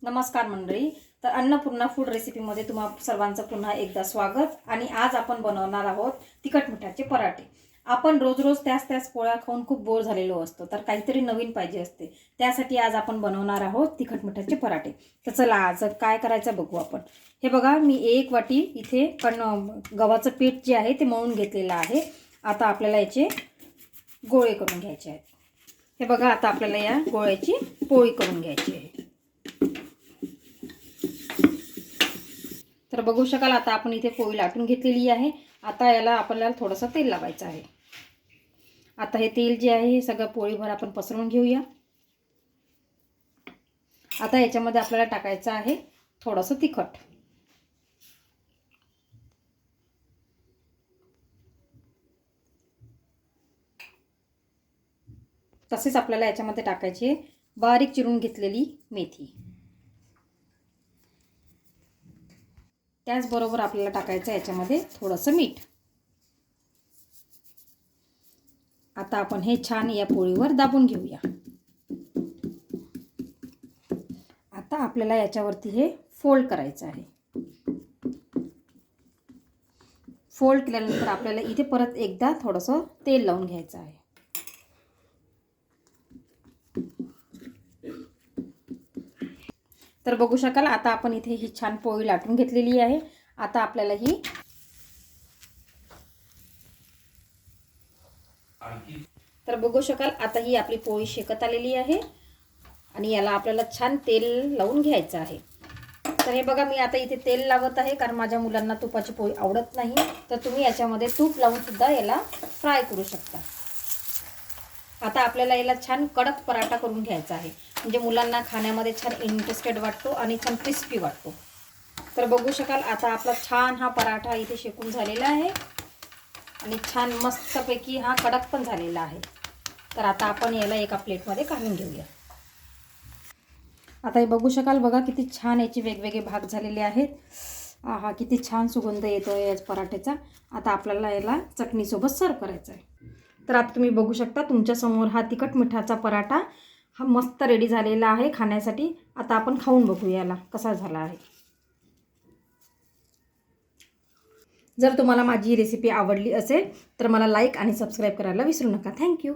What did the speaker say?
नमस्कार मंडळी. तर अन्नपूर्णा फूड रेसिपीमध्ये तुम्हा सर्वांचं पुन्हा एकदा स्वागत. आणि आज आपण बनवणार आहोत तिखट मिठाचे पराठे. आपण रोज रोज त्याच पोळ्या खाऊन खूप बोर झालेलो असतो, तर काहीतरी नवीन पाहिजे असते. त्यासाठी आज आपण बनवणार आहोत तिखट मिठाचे पराठे. तर चला आज काय करायचं बघू आपण. हे बघा, मी 1 वाटी इथे गव्हाचं पीठ जे आहे ते मळून घेतलेलं आहे. आता आपल्याला याचे गोळे करून घ्यायचे आहेत. हे बघा, आता आपल्याला या गोळ्याची पोळी करून घ्यायची आहे. तर बघू शकाल, आता आपण इथे पोळी लाटून घेतलेली आहे. आता याला आपल्याला थोडंसं तेल लावायचं आहे. आता हे तेल जे आहे हे सगळं पोळीभर आपण पसरवून घेऊया. आता याच्यामध्ये आपल्याला टाकायचं आहे थोडंसं तिखट. तसेच आपल्याला याच्यामध्ये टाकायची बारीक चिरून घेतलेली मेथी. त्याचबरोबर आपल्याला टाकायचं याच्यामध्ये थोडंसं मीठ. आता आपण हे छान या पोळीवर दाबून घेऊया. आता आपल्याला याच्यावरती हे फोल्ड करायचं आहे. फोल्ड केल्यानंतर आपल्याला इथे परत एकदा थोडंसं तेल लावून घ्यायचं आहे. तर बघू शकाल, आता आपण इथे ही छान पोळी लाटून घेतलेली आहे. आता आपल्याला ही बघू शकाल, आता ही आपली पोळी शेकत आलेली आहे आणि याला आपल्याला छान तेल लावून घ्यायचं आहे. तर हे बघा, मी आता इथे तेल लावत आहे कारण माझ्या मुलांना तुपाची पोळी आवडत नाही. तर तुम्ही याच्यामध्ये तूप लावून सुद्धा याला फ्राय करू शकता. आता आपल्याला याला छान कडक पराठा करून घ्यायचा आहे, म्हणजे मुलांना खाण्यामध्ये छान इंटरेस्टेड वाटतो आणि छान क्रिस्पी वाटतो. तर बघू शकाल, आता आपला छान हा पराठा इथे शेकून झालेला आहे आणि छान मस्तपैकी हा कडक पण झालेला आहे. तर आता आपण याला एका प्लेटमध्ये काढून घेऊया. आता हे बघू शकाल, बघा किती छान याचे वेगवेगळे भाग झालेले आहेत. हा किती छान सुगंध येतो या पराठ्याचा. आता आपल्याला याला चटणीसोबत सर्व करायचं आहे. तर आता तुम्ही बघू शकता, तुमच्यासमोर हा तिखट मिठाचा पराठा हा मस्त रेडी झालेला आहे खाण्यासाठी. आता आपण खाऊन बघू याला कसा झाला आहे. जर तुम्हाला माझी रेसिपी आवडली असेल तर मला लाईक आणि सबस्क्राईब करायला विसरू नका. थँक्यू.